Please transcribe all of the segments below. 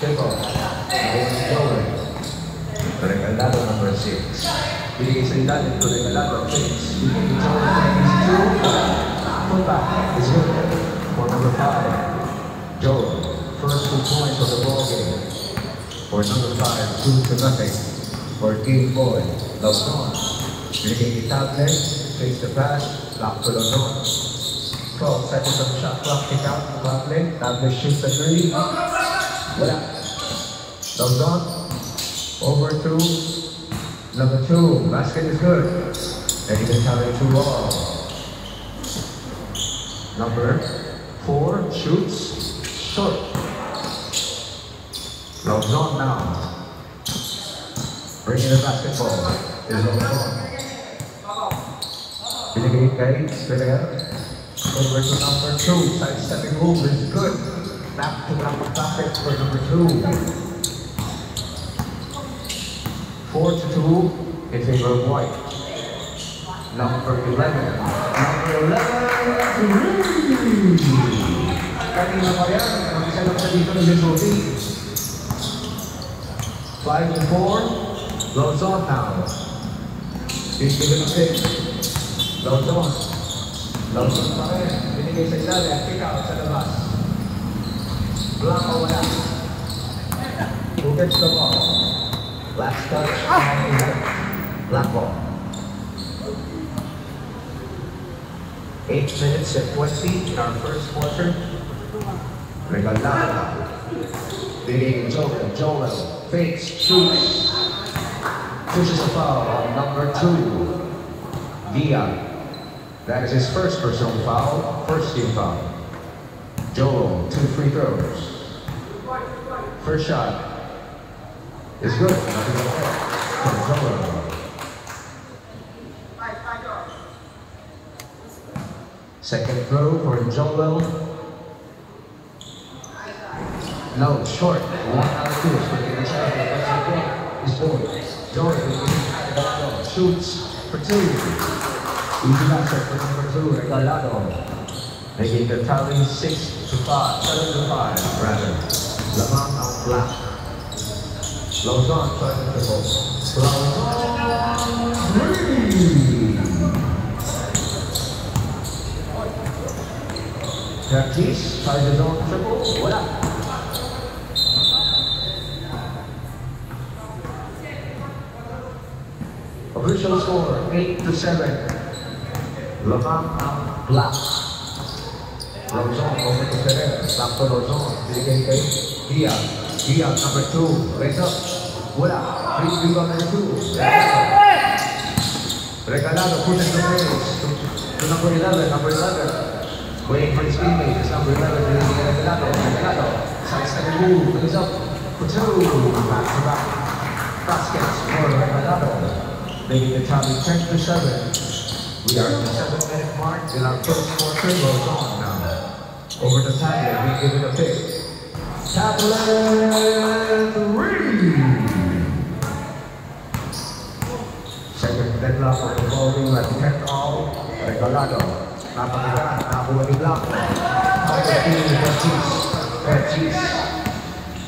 Triple. Against Joel. Regalado number 6. Binigay sa ilalim to Regalado 6. Binigay to Joel against 2. Fullback is good for number 5. Joel. First 2 points of the ball game. For number 5, 2-0. For Game Boy. Lozon. Binigay ni Tablet. Face the pass. Lock to Lozon. 12 seconds of shot clock. Kick out to Tablet. Tablet shoots the 3. Wala. Lozon. Over to number 2. Basket is good. And he can carry 2 ball. Number 4 shoots short. Lozon now. Bringing the basketball is Lozon. Binigay kay Ferrer. Over to number 2. Side-stepping move is good. Back to back basket for number 2. 4-2 in favor of White. Number 11. Number 11. Kanina pa yan. Mag-isa lang sa dito ng Lesotho. 5-4. Lozon now. He's given a pick. Lozon. Lozon pa rin. Binigay sa ilalim. Kick out sa labas. Blanco wala. Who gets the ball? Last touch. Black ball. 8 minutes and 20 in our first quarter. Regalado. Binigay Joel. Joel. Fakes. Shoots. Pushes a foul on number 2. Dion. That is his first personal foul. First team foul. Joel. 2 free throws. First shot is good. Nothing to play from Joel. Second throw for Joel. No, short. 1 out of 2. So the inside is boy. Joel shoots for 2. Easy matchup for number 2. Regalado. Making the tally 6-5. 7-5 rather. Lamang ang black. Lozon trying to triple. Lozon 3. Curtis tries his own triple. Wala. Official score 8-7. Lamang ang black. Lozon over to Ferrer. Back to Lozon. Binigay kay Dion. Dion number 2. Raise up. Wala. Free rebound number 2. Regalado pushes the pace to number 11. Number 11. Waiting for his teammate. It's number 11. Regalado. Regalado. Side-stepping move. Raise up for 2. Back-to-back baskets for Regalado. Making the tally 10-7. We are at the 7-minute mark in our first quarter. Goes on now. Over the tablet, we give it a pick. Tablet 3. Second deadlock of the ball game at 10 all. Regalado. Napakagaan. Nakuha ni Blanco. Number 2, Curtis.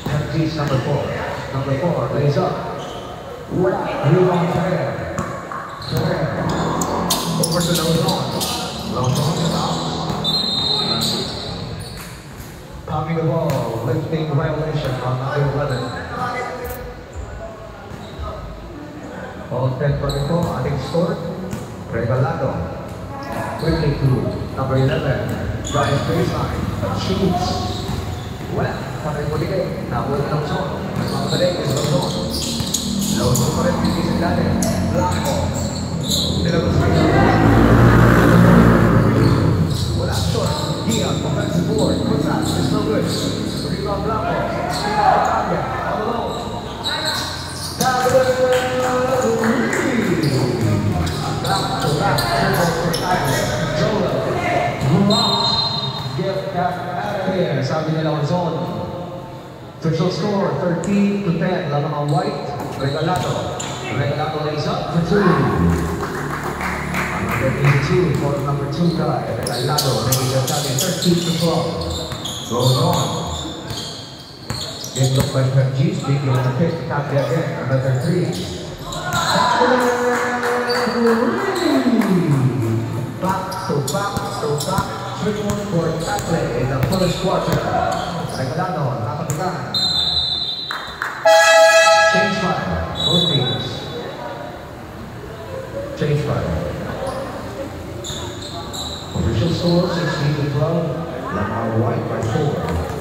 Curtis number 4. Number 4, lays up. Wala. Rebound Ferrer. Ferrer. Over to Lozon. Lozon is out. Popping the ball, lifting violation on number 11. All 10 for the ball, I think scored. Regalado. Quickly to number 11. Drives baseline. Shoots. Well, patay mo ligay. Nakuha ng Lozon. Ang balik is Lozon. Lozon pa rin bigay sa ilalim. Blanco. Tinabas mo yung wala, short. Dion, offensive board. What's that? It's no good. Rebound Blanco. Target. On the low. Tablet 3. Back-to-back triple for Tablet. Joel. Get that out of here. Sabi nila Lozon. Official score 13-10. Lamang ang White. Regalado. Regalado lays up for 2. Number 82 for number 2 guy. Regalado making the tally 13-12. Goes on. Game looked like G, speaking of the pick, not yet again, another 3. Back to back, triple for tackle in the first quarter. Regalado, nakatigan. Change fire, both teams. Change fire. Official score 16-12. Lamar White by 4.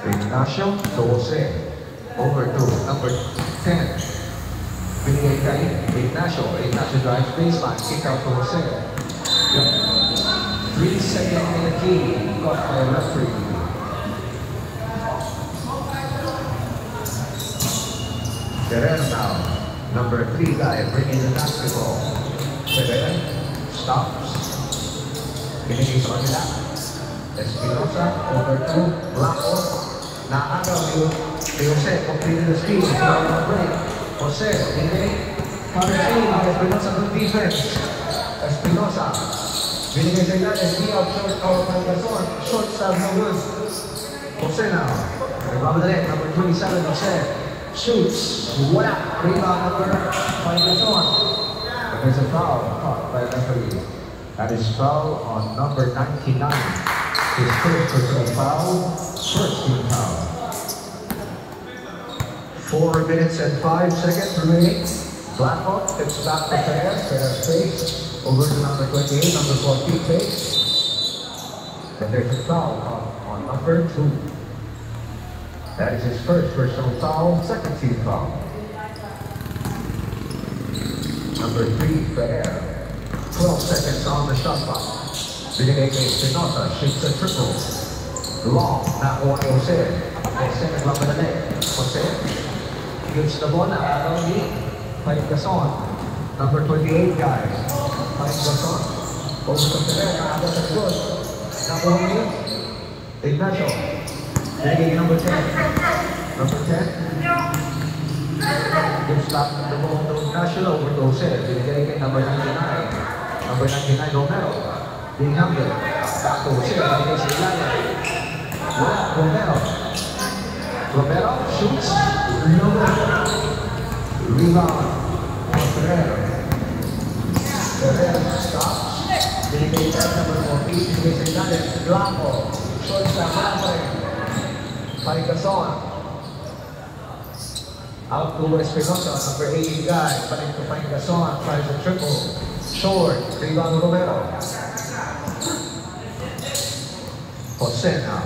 Ignacio Jose over to number 10. Binigay kay Ignacio. Ignacio drives baseline. Kick out to Jose. 3-second penalty caught by a referee. Guerrero now. Number 3 guy bringing the basketball. Guerrero stops. Binigay sa kanila. Espinosa over to Blanco. Naagaw ni Jose. Completed the steal. Jose, binigay. Cover 2. Espinosa good defense. Espinosa. Binigay sa ilalim. Out short of Malgason. Short stab no good. Jose now. Nagbabalik. Number 27 Jose. Shoots. Wala. Rebound number Malgason. There's a foul caught by the referee. That is foul on number 99. His first personal foul, first team foul. 4 minutes and 5 seconds remaining. Blackhawk tips back to Perez. Perez face over to number 28, number 14 face. And there's a foul on number 2. That is his first personal foul, second team foul. Number 3, Perez. 12 seconds on the shot clock. Binigay kay Espinosa, shoots a triple. Long, nakuha ni Jose. Jose nagmamadali. Jose gives the ball na araw ni Gason. Number 28 guys. Gason. Over to Perez, nakagat at good. Nakuha ni Ignacio. Binigay number 10. Number 10. Gives back the ball to Ignacio over to Jose. Binigay kay number 99. Number 99, Romero. Being handled. Back to Jose. Binigay sa ilalim. Wala, Romero. Romero shoots. Rebound. Ferrer. Ferrer stops. Binigay sa number 14. Binigay sa ilalim. Blanco. Short sa Blanco. Gason. Out to Espinosa. Number 18 guy. Balik to Gason. Tries a triple. Short. Rebound Romero. Jose now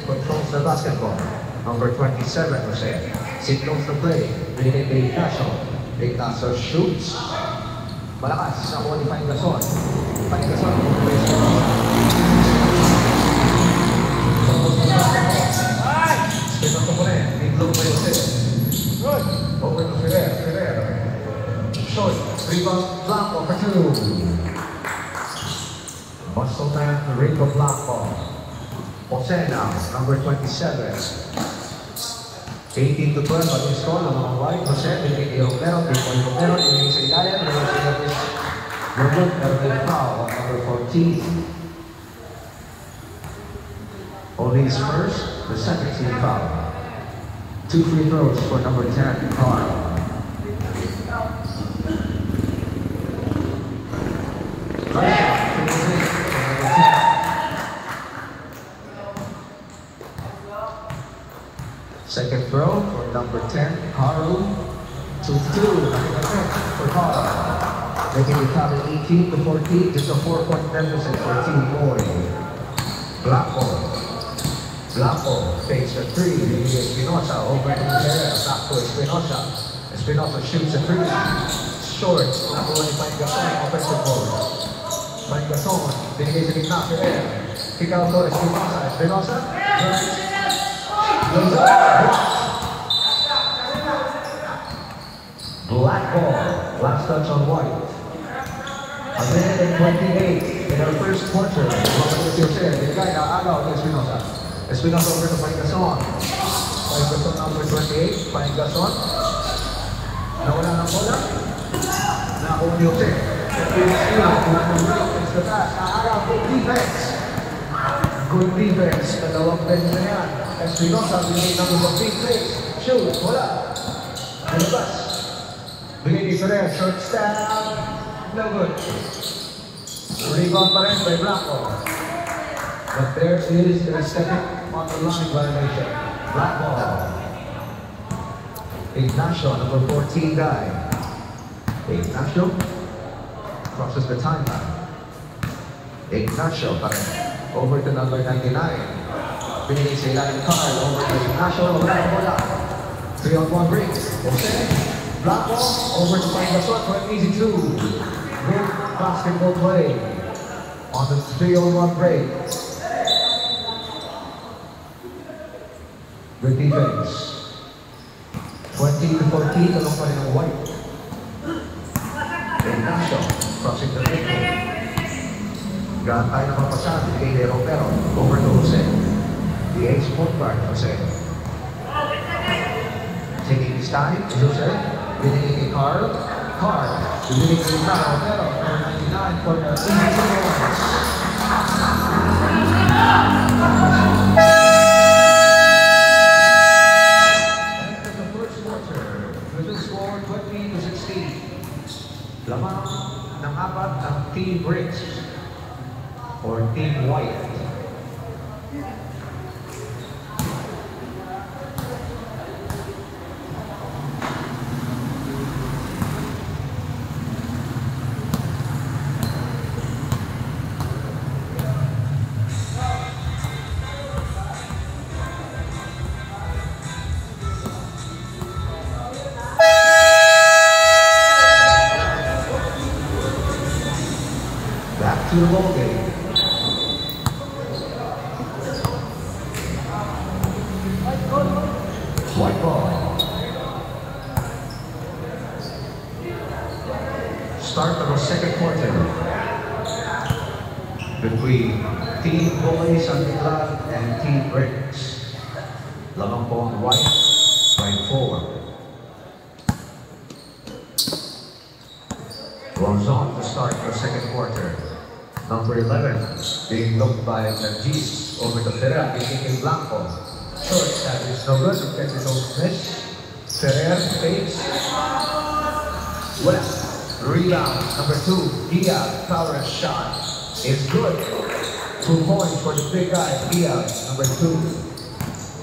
controls the basketball. Number 27, Jose. Signals the play. Binigay kay Ignacio. Ignacio shoots. Malakas. Nakuha ni Gason. Gason. Espinosa po rin. Big-look by Jose. Over to Ferrer. Short. Rebound Blanco for 2. Muscle man, Rico Blanco. Jose now, number 27. 18 to 12 on his score, Lamar White. Jose, binigay kay Romero, Romero, binigay sa ilalim, binigay sa ilalim. Robert, pero may foul on number 14. Only his first, the second team foul. 2 free throws for number 10, Carl. Second throw for number 10, Haru. 2-2 for Carl. Making the count at 18 to 14, just a 4-point deficit for Team Boy. Blanco takes a 3. Espinosa over to Perez. Back to Espinosa. Espinosa shoots a 3. Short. Nakuha ni Gason. Offensive ball. Gason. Binigay sa gitna. Perez. Kick out to Espinosa. Espinosa. Black ball. Last touch on White. A minute and 28 in our first quarter. Binigay na agaw ni Espinosa. Espinosa over to Gason. Ay gusto number 28, Pine Gason. Nawala ng bola. Nakakuha ni Jose. Good defense. Good defense. Dalawang bench na yan. Espinosa, binigay ng mga big plays. Shoot, wala. Nalabas. Binigay ni Ferrer, short step. No good. Rebound pa rin by Blanco. But there is a second on the line violation. Black ball. Ignacio, number 14 guy. Ignacio crosses the timeline. Ignacio over to number 99. Binigay sa ilalim Carl over to Ignacio. Wala na bola. 3-on-1 break. Jose. Black ball over to Pine Gason for an easy 2. Good basketball play on the 3-on-1 break. Good defense. 20-14, along pa rin ang White. Ignacio, crossing the middle. Gaan tayo na mapasabi kay Romero, over to Jose. The ace point guard, Jose. Taking his time, Jose. Binigay kay Carl. Carl, binigay kay Romero, number 99 for the easy 2 points. Lamang ng apat ang Team Bricks or Team White. To the ball game. White ball. Start of the second quarter between Team Boys Santiglan and Team Bricks. Lamang po ang White by 4. Goes on to start the second quarter. Number 11, being looked by Nargis over to Ferrer, being Blanco. Short that is no good, catches on miss. Ferrer fakes. West, rebound, number 2, Diaz, power shot. Is good. 2 points for the big guy, Diaz, number 2.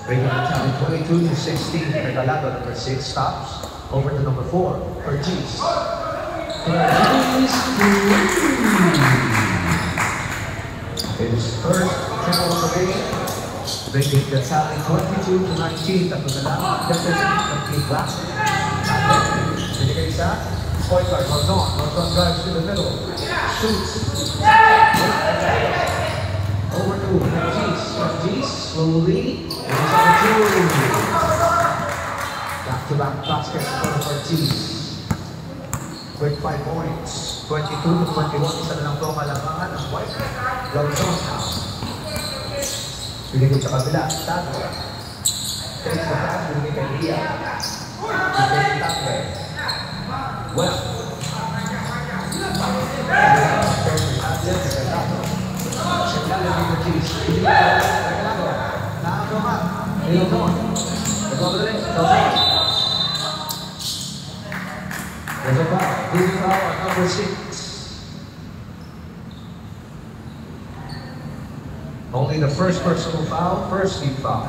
Bringing the tally 22-16, Regalado, number 6, stops. Over to number 4, Nargis. His first triple of the game, making the tally 22-19. Tapos na lang, deficit ng Team Black. Binigay sa point guard, Monzon. Monzon drives to the middle. Shoots. Over to Nargis. Nargis slowly. And he's on the 2. Back-to-back baskets for Nargis. Quick 5 points. 22-21, isa na lang po kalamangan ng White. Lawson now. Binigay sa kabila, Tato. Takes the pass, binigay kay Lia. Binigay Tato. Well. Signal ng Nargis. Binigay kay Tato. Nakagawa. Lawson. Nagpapagaling. Lawson. There's a foul. Losing foul at number 6. Only the first personal foul, first team foul.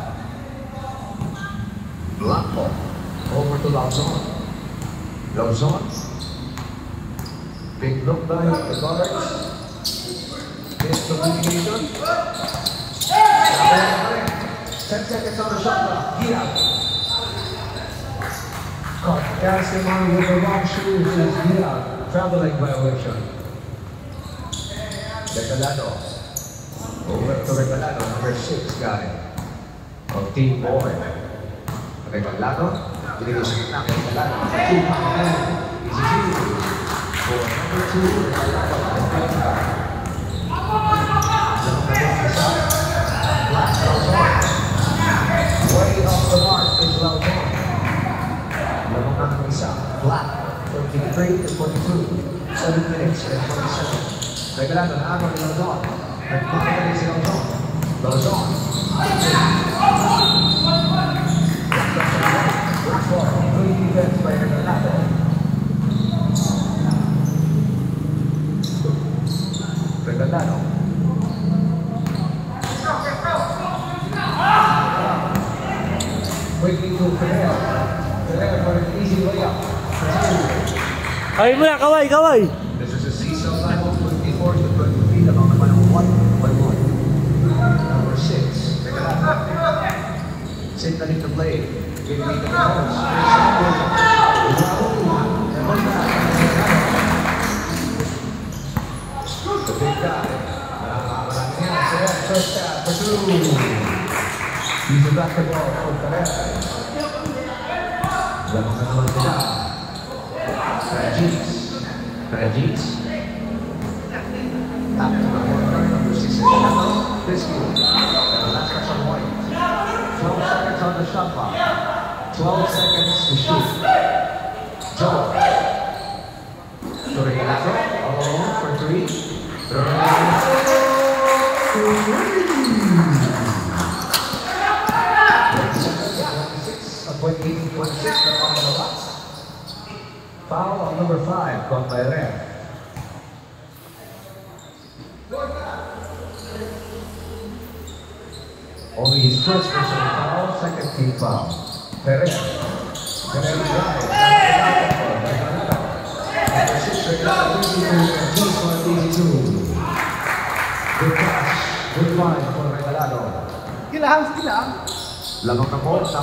Blanco over to Lawson. Lawson. Big look by the guards. Miscommunication. 10 seconds on the shot clock. Gia. Caught Casimir with the wrong shoes is Gia. Traveling violation. Regalado. Over to Regalado, number 6 guy of Team Boy. Regalado, binigay sa gitna kay Regalado. 2 man, easy 2. For number 2, Regalado, the point guard. Number 1 is up. Last goes on. Way off the mark. 33 to 42. 7 minutes and 27. Regalado na ako ni Lozon. Nagpapagaling si Lozon. Lozon. Good ball. Good defense by Regalado. Regalado. Quickly to Ferrer. Ferrer for an easy layup. Kaway mo na, kaway, kaway! This is a seesaw level 24 to 23 along the final 1-1. Number 6. Signaling the play. Giving me the balls. The big guy. First half for 2. He's a basketball for Ferrer. Lamang na naman sila. Regis. Tap to the corner, number 6. Bisky. Last touch on White. 12 seconds on the shot clock. 12 seconds to shoot. Joe. Regalado. All alone for 3. Foul on number 5, caught by Rem. Only his first personal foul, second team foul. Ferrer. Ferrer drive. Number 6, Regalado, 22. Good pass. Good find for Regalado. Kilang. Lamang na po ng 4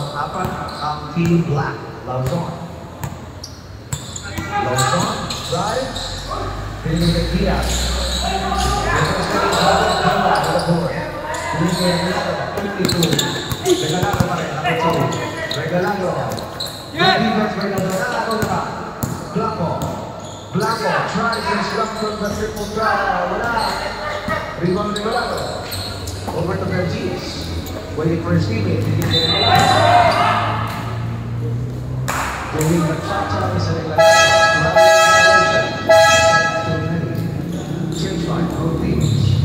ang Team Black. Lozon. Lozon drives. Pinili kay Diaz. Regalado pa rin. Regalado. Blanco tries to instruct from the triple try. Wala. Rebound Regalado. Over to Regis. Waiting for his teammate. Gawin na cha-cha sa change line, both teams.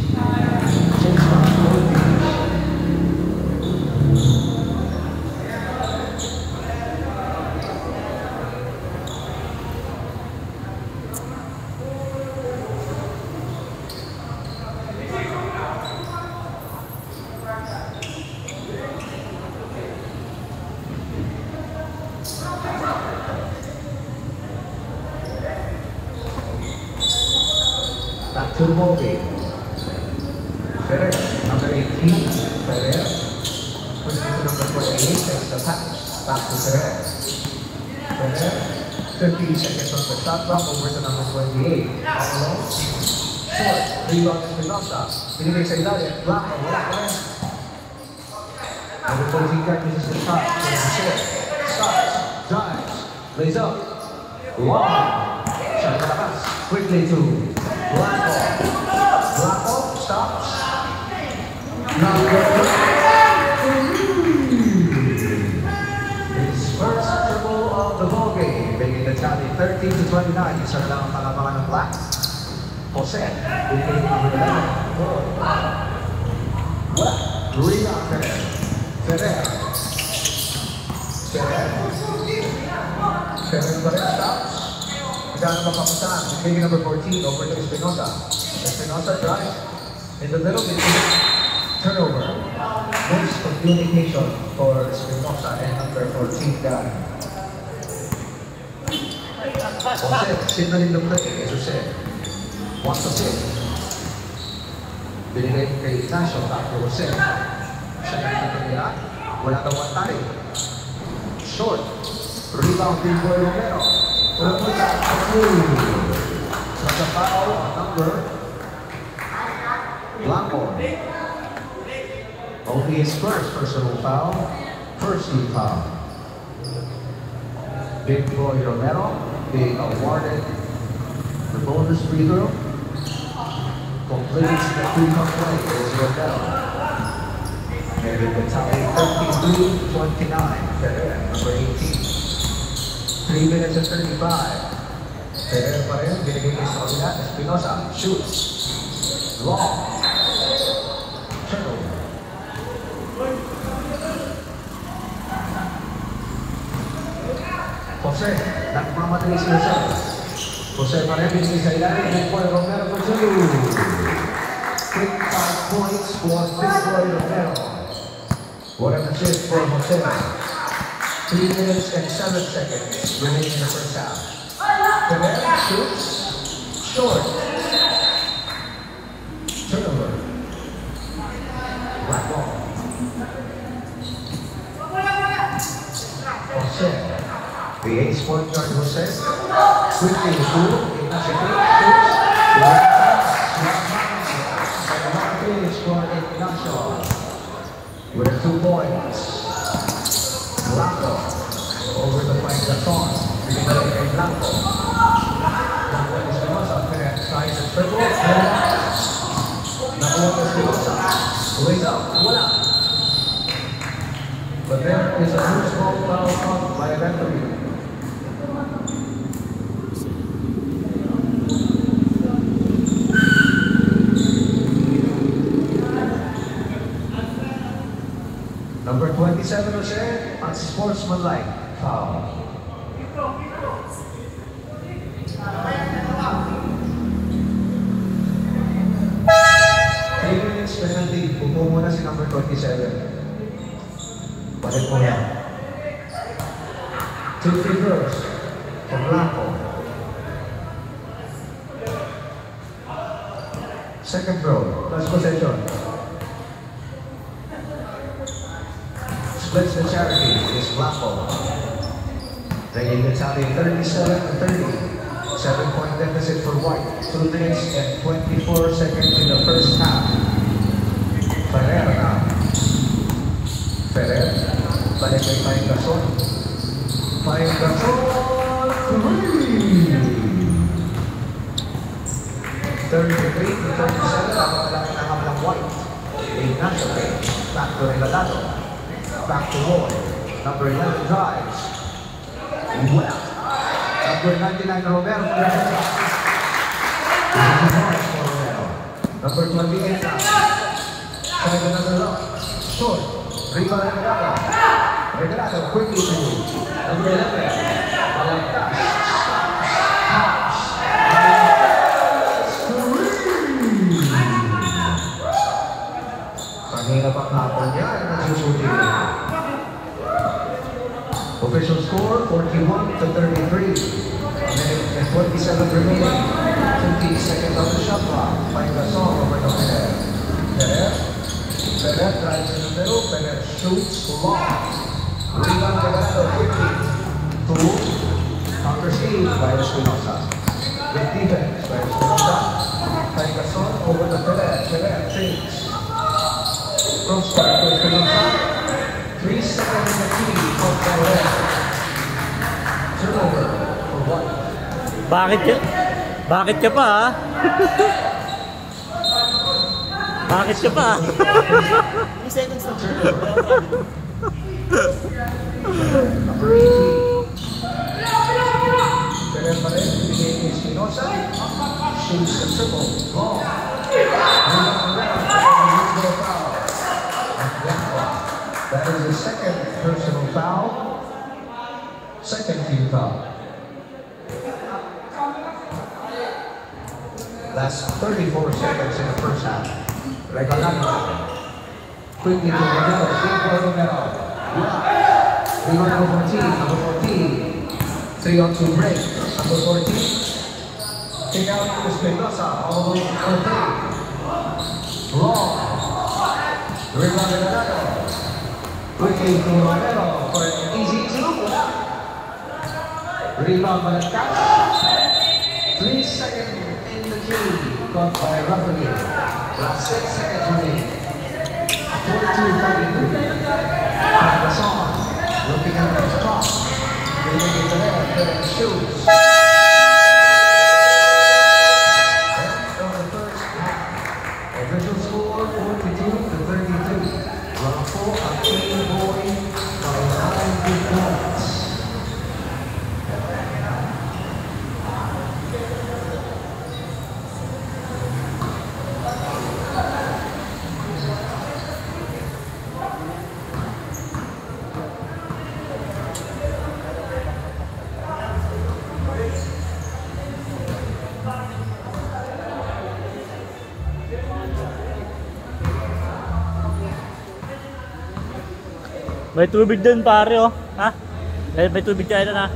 Back to the ball game. Ferrer, number 18, Ferrer. Pushing to number 48, takes the pass. Back to Ferrer. Ferrer, 15 seconds on the shot clock, over to number 28. Apollo, short, rebound Espinosa. Pinigay sa ilalim, Blanco, wala ka rin. Number 14 guard misses the shot, stops, drives, lays up, long, shot the pass, quickly to Blanco stops. His first triple of the ball game, making the tally 13 to 29. Isa na lang ang palabangan ng Black. Jose, with number 11. Rebound Ferrer pa rin stops. Magkano mapapuntahan? Bigay number 14 over to Espinosa. Espinosa drives in the middle between turnover. Most communication for Espinosa and number 14 guy. Jose, signaling the play. Jose wants to sit. Binigay kay Ignacio, back to Jose. Siya na rin nila. Wala daw ang tali. Short. Rebound din for Romero. That's a foul on number Blanco. Only his first personal foul, first team foul. Big boy Romero being awarded the bonus free throw. Completes the free-throw play is Romero. Maybe the tally 33-29. Ferrer, number 18. 3 minutes and 35. Ferrer pa rin, binigay sa kabila. Espinosa, shoots. Long. Turnover. Jose, nagmamadali si Jose. Jose pa rin, binigay sa ilalim. Victor Romero for 2. Quick 5 points for Victor Romero. What an assist for Jose. 3 minutes and 7 seconds remaining in the first half. Ferrer shoots. Short. Turnover. Black ball. Jose. The ace point guard Jose. Quickly the pool. Ignacio shoots. Finish for Ignacio. With 2 points. Blanco. Over the flank of Son. Binigay Blanco. Blanco Espinosa. Tries to triple. Nakuha ko Espinosa. Lays up. Wala. But there is a loose ball foul caught by a referee. Number 27 Jose, unsportsmanlike foul. 3 minutes penalty. Pupo muna si number 27. Balik mo yan. 2 free throws from Blanco. Second throw, last possession. Splits the charity is Blanco. Taking the tally 37-30. 7-point deficit for White. 2 minutes and 24 seconds in the first half. Ferrer now. Ferrer. Balik kay Paing Gasol. Paing Gasol. 33-37. Napakalaki ng hamlang White. Ignacio. Back to Regalado. Back to Ward. Number 11 drives. Well. Number 99 Romero. Number 28 now. Try another look. Short. Riva Regalado. Regalado quickly to number 11. Malagtas. Pass. Kanina pang hapon niya ay nagsusuti. Official score 41-33. A minute and 27 remaining. 15 seconds on the shot clock. Paing Gasol over the Ferrer. Ferrer drives in the middle. Ferrer shoots long. Rebound Regalado quickly. 2. Counter steal by Espinosa. Good defense by Espinosa. Paing Gasol over the Ferrer. Ferrer takes. Crossbar to Espinosa. 3 seconds in the key for Ferrer. Turnover for White. Bakit ka pa, ha? Bakit ka pa? 3 seconds na. Number 18. Ferrer pa rin. Binigay ni Espinosa. Shoots the triple. Long. That is the second personal foul. Second team foul. Last 34 seconds in the first half. Regalado. Quickly to Romero. Big Romero. Number 14. Number 14. 3-on-2 break. Number 14. Kick out to Espinosa. All the way for 3. Long. Regalado. Quickly to Romero for an easy 2. Rebound Malagtas. 3 seconds in the key. Caught by referee. Last 6 seconds remaining. 42-33. Gasol looking at his clock. Leaving it to there. Ferrer shoots. End of the first half. Official score 42-32. Blanco a clean boy by 9 points. May tubig din pare oh. Ha? May tubig tayo na.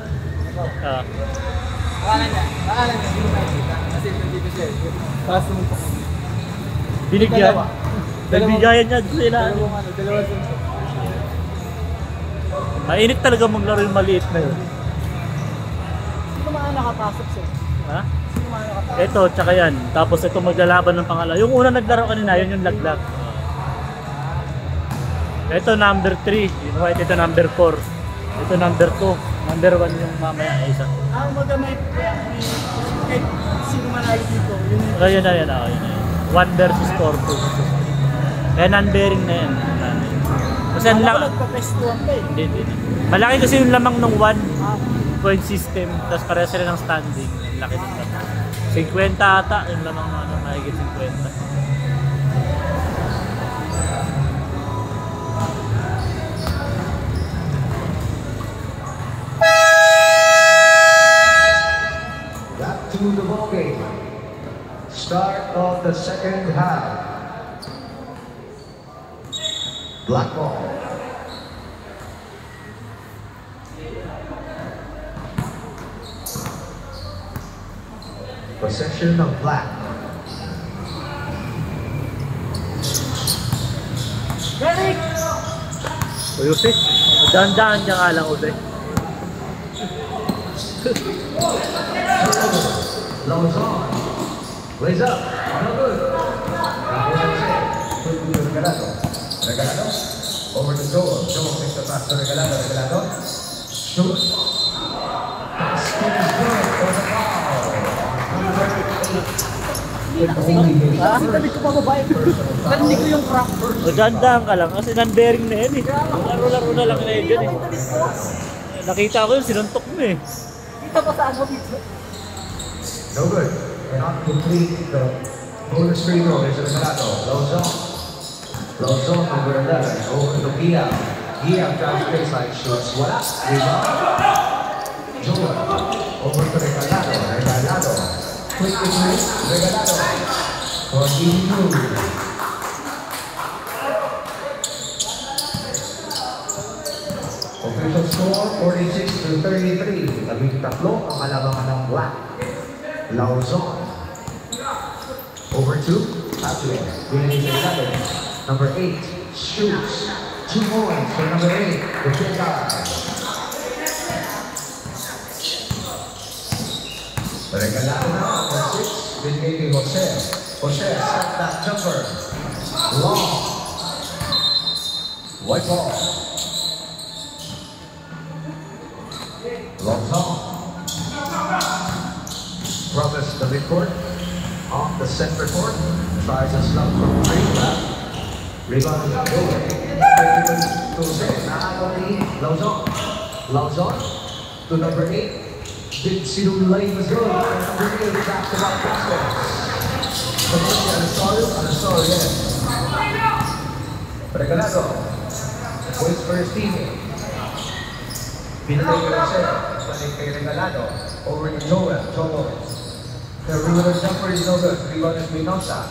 Akala niya, hindi mo nakikita. Kasi nandito siya. Tapos sumuntok. Binigyan. Nagbigayan niya sila. Dalawa sumuntok. Mainit talaga maglaro yung maliit na yun. Sino mga nakapasok siya? Ha? Sino mga nakapasok? Ito, tsaka yan. Tapos ito maglalaban ng pangalawa. Yung una naglaro kanina, yun yung laglag. Ito number 3. Yung white, ito number 4. Ito number 2. Number 1 yung mamaya isa. Magamay kahit sino manalo dito. Ayun na yan. 1 versus 4. Kaya non-bearing na yan. Kasi ang laki. Hindi. Malaki kasi yung lamang ng 1 point system. Tapos pareha sila ng standing. Ang laki ng lamang. 50 ata yung lamang na mahigit 50. To the ball game. Start of the second half. Black ball. Possession of black. Derek! O Yusif, daan-daan niya nga lang ulit. Lawson. Raise up. No good. Regalado. Over to Joel. Joel takes the pass to Regalado. Shoot. Spin is good for the foul. Tabi ko pa babae. Hindi ko yung crack. O daan-daan ka lang kasi non-bearing na yan eh. Laro-laro na lang na yun eh. Nakita ko yun, sinuntok mo eh. Dito pa sa dito. No good. Cannot complete the bonus free throw. There's Regalado. Lawson over 11. Over to Gia. Gia drives baseline, shoots. Wala. Rebound. Joel. Over to Regalado. Quick between Regalado. For DU. Official score 46-33. Labing tatlo ang kalabangan ng black. Lawson. Over 2. Patrick. Winning is 11. Number 8. Shoots. 2 points for number 8. The big guy. Regalado na for 6. Binigay kay Jose. Jose, step back jumper. Long. White ball. Lawson. Promise the midcourt. Off the center court. Tries a slump from 3. Rebound to Joel. Jose. Nakakawin. Lawson. To number 8. Did sinulay was good. Number 8. Back-to-back baskets. Anasol, yes. Regalado. Points for his teammate. Pinatay ko lang siya. Balik kay Regalado. Over to Joel. The rebound jumper is no good. Rebound is Espinosa.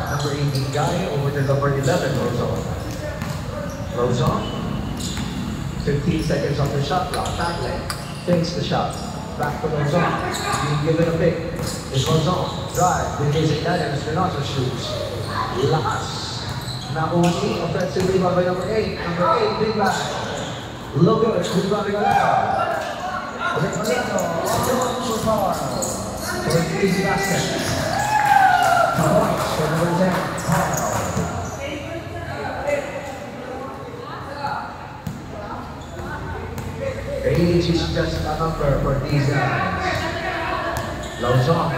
Number 18 guy over to number 11, Lawson. 15 seconds on the shot clock. Tackling. Takes the shot. Back to Lawson. Being given a pick. It's Lawson. Drive. With his Espinosa shoots. Last. Nauni. Offensive rebound by number 8. Number 8, big back. Look good. Rebound Regalado. For an easy basket. Points for number 10, Carl. Age is just a number for these guys. Lawson.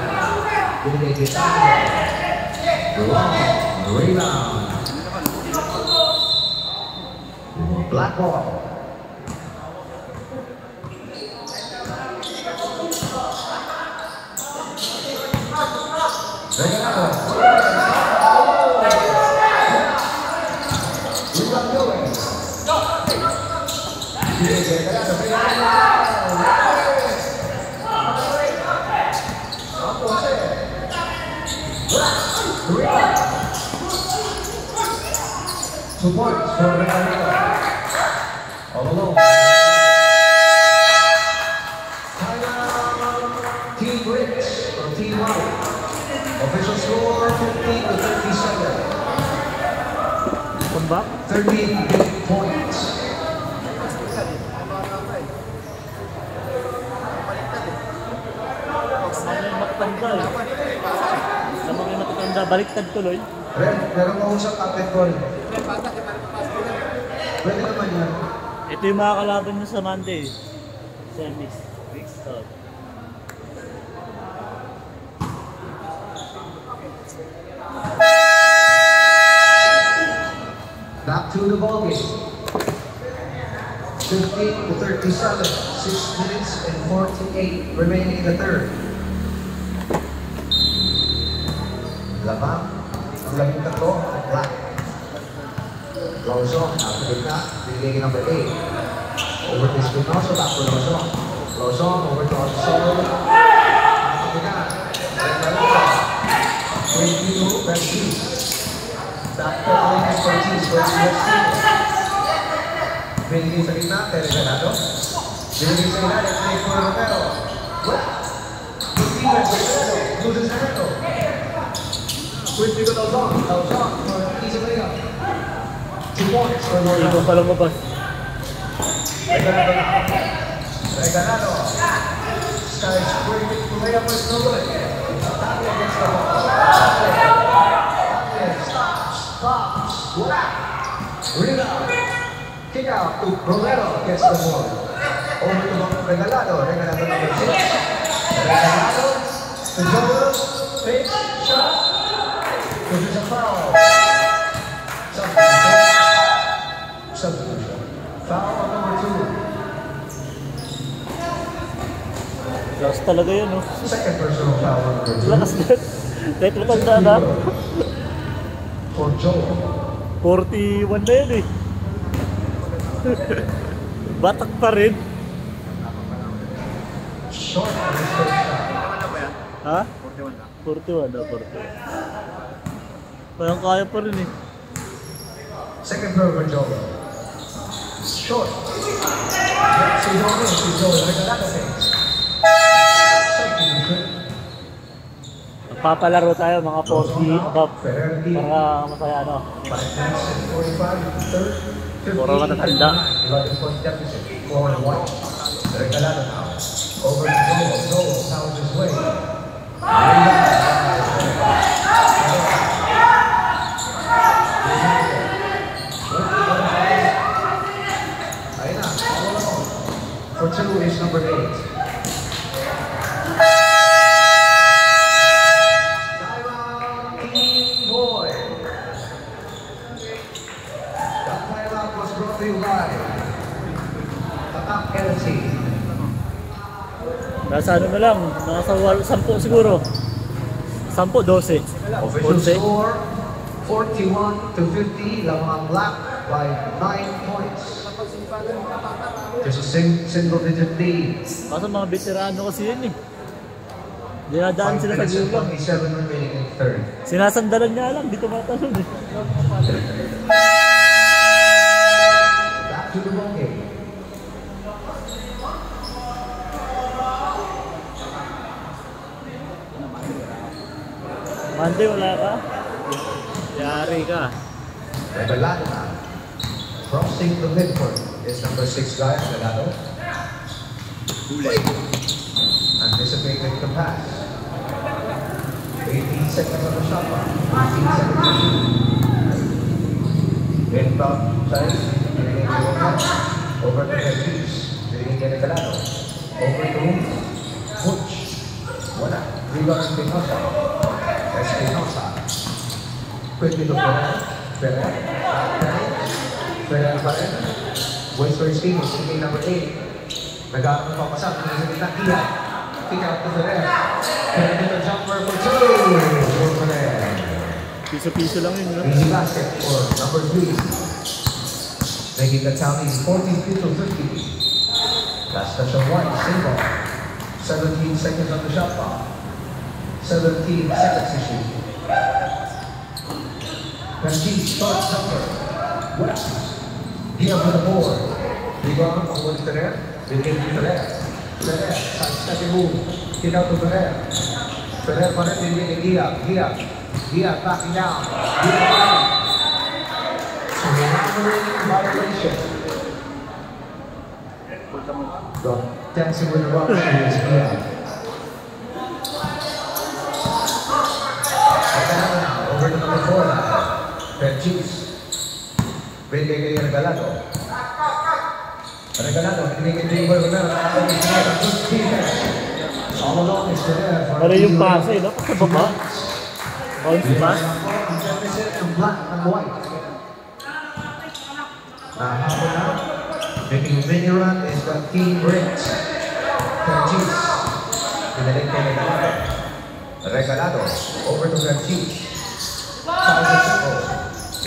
Binigay kay Tango. Long. Rebound. Black ball. Regalado. Rebound going. 2 points for Regalado. All alone. Team Rich or Team White. Official score 15 to 37. Come back. 13 big points. Ano yung matatanda eh. Ano yung matatanda, baliktad tuloy. Ren, meron mo usap captain call. Pwede naman yan. Ito yung mga kalaban nyo sa Monday. Semis. So, Back to the ball game. 15 to 37. 6 minutes and 48 remaining in the third. Lamang. Ang labing tatlo. Black. Lawson. Nasa gitna. Bigay number 8. Over to Espinosa. Back to Lawson. Lawson. Over to Alsol. Nasa gitna. Regalado. 22. Bertis. Back to Alines Bertis. Bertis. Binigay sa gitna, Regalado. Binigay sa ilalim, Nico Romero. Wala. Butigan sa Romero. Loses sa Romero. Quickly to Lawson. Lawson for easy layup. 2 points for hindi Lawson. ko pala mabas. Regalado na. Regalado. Starts quickly to layup is no good. Tapia against the ball. Tapia stops. Wala. Rebound. Kick out to Romero gets the ball. Over to Regalado. Regalado number 6. Regalado to Joel. Fake shot. This is a foul. Substitution. Foul on number 2. Lakas talaga yun, no? Second personal foul on number 2. Lakas na. Kahit matanda na. For Joel. 41 na yun eh. Batak pa rin. Short on his first shot. Ha? 41 na, 41. Parang kaya pa rin eh. Second throw for Joel. Short. Si Joel. Regalado takes. Substitution. Papalaro tayo mga 40 above. Ferretti. Para masaya ano. 5 minutes and 45. Third. 50. Puro matatanda. 11 point deficit. 4-1. Regalado now. Over to Joel. Joel sounds his way. Ayun na. For 2 is number 8. Timeout, Team Boy. That timeout was brought to you by Tatak LC. Nasa ano na lang, nasa 10 siguro. 10, 12. Official 11. score 41 to 50. Lamang Black by 9 points. Just a single digit lead. Kaso mga veterano kasi yun eh. Dinadaan 5 sila sa minutes and gulang. 27 remaining in third. Sinasandalan niya lang, di tumatalon eh. Back to the ball game. Monday wala ka? Yari ka. Regalado na. Crossing the midcourt is number 6 guy, Regalado. Anticipating the pass. 18 seconds on the shot clock. 18 seconds to shoot. Inbound side. Over to Bertis. Pinigin kay Regalado. Over to Butch. Wala. Rebound Espinosa. Espinosa. Quickly to Ferrer. Ferrer pa rin. Western Stevens, teammate number 8. Nag-aarap ng papasak. Pinigin na Ian. Kick out to Ferrer. Ferrer dito jumper for 2. For Ferrer. Piso-piso lang yun, no? Easy basket for number 3. Making the tallies 42 to 50. Last touch of 1, single. 17 seconds on the shot clock. 17 seconds to shoot. Bertis, short jumper. West. Dia for the board. Rebound forward to Ferrer. Bigay to Ferrer. Ferrer, side-stepping move. Hit out to Ferrer. Ferrer pa rin bigay kay Gia. Gia backing down. Gia running. So hammering violation. The dancing with the rubber is Gia. Over to number 4 now. Perchis. Bigay kay Regalado. Regalado, binigay kay Diego Romero. All along is there for Ano yung pasa, no? Sa baba. Bounce pass. Black and white. Habol na. Making a mini run is the team Bricks. Perchis. Binalik kay Regalado. Regalado, over to Perchis.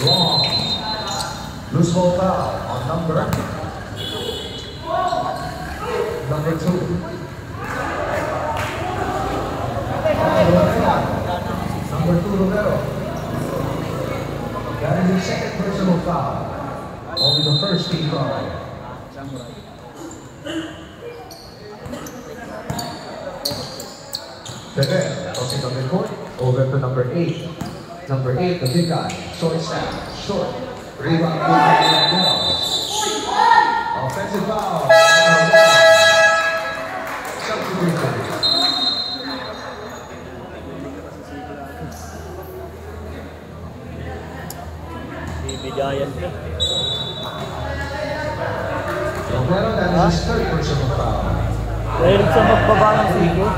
Long. Loose ball foul on number 2. Number 2, Romero. That is his second personal foul. Only the first team foul. Ferrer, tossing on the court, over to number 8. Number 8, the big guy, short snap, short. Rebound, offensive foul. Substitution. Bibigayan ka. Romero, that is his third personal foul. Dahil sa magbaba ng sigo.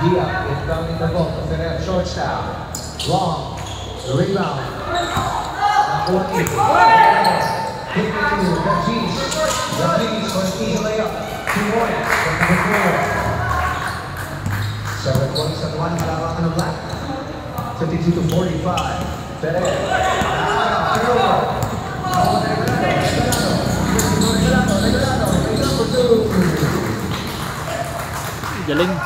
Gia is down in the ball. Ferrer, short snap. Long. The rebound. Hit the two. Rapis for an easy layup. 2 points from number 4. 7 points at 1. Halawakan ng Black. 52-45. Ferrer. Galing.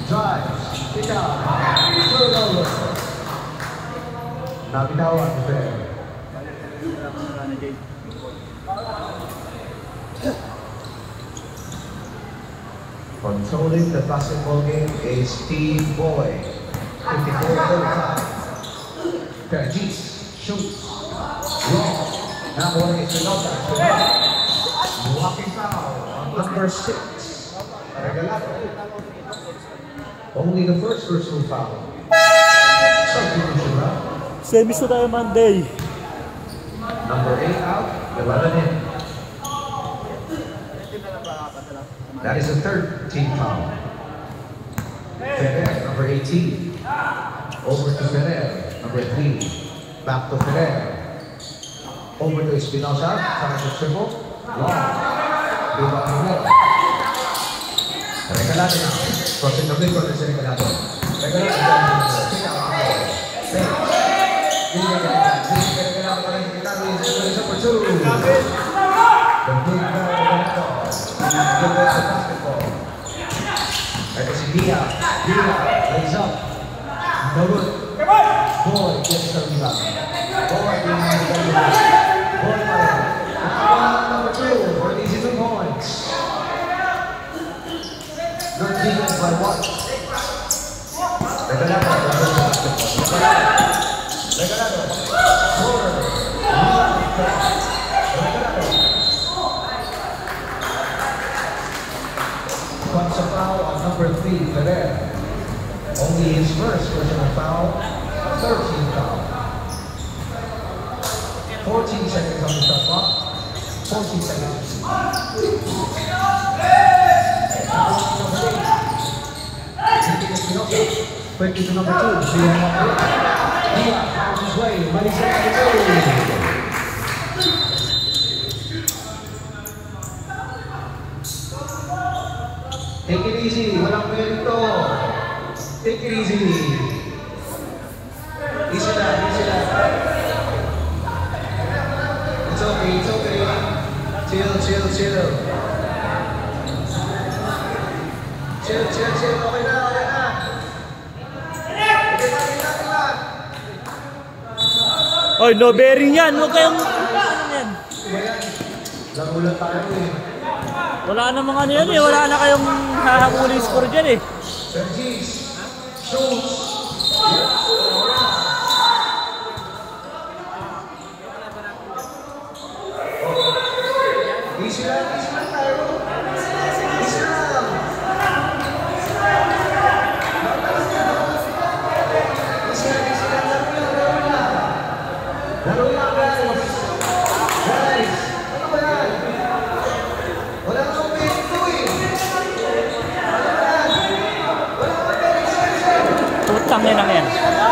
Drives, pick up, throw it over. Nabitawan ni Ferrer. Controlling the basketball game is Team Boy. 54-45. Perchis shoots. Long. Now one is Pinota. Walking foul on number 6. Regalado. Only the first personal foul. Substitution round. Semis na tayo Monday. Number 8 out, 11 in. That is the third team foul. Ferrer, number 18. Over to Ferrer, number 3. Back to Ferrer. Over to Espinosa, tries to triple. Long. Rebound Romero. Regalado now. Crossing the midcourt is Regalado. Regalado. Pick out. Number 2. The big Regalado. Good basketball. That is Dia. Dia lays up. No good. Boy gets the rebound. Boy behind the rebound. Boy fire. Number 2 for these 2 points. Good defense by what? Regalado. Regalado. Scorer. Regalado. Wants a foul on number 3, Ferrer. Only his first personal foul, 13 foul. 14 seconds on the shot clock. 14 seconds. Quickly to number 2. Dia finds his way. Money seconds to go. Take it easy. Walang kwento. Take it easy. Easy lang, easy lang. It's okay, it's okay. Chill, chill, chill. Chill, chill, chill. Okay na. Oy, no bearing yan. Huwag kayong... Ano yan? Laro lang tayo eh. Wala namang ano yan eh. Wala na kayong hahabulin score dyan eh. Sergis. Shoots. Easy lang tayo. Easy lang. Laro lang guys. Guys, ano ba yan? Wala kang pwede to eh. Ano ba yan? Wala kang pwede. Putang yan ang yan.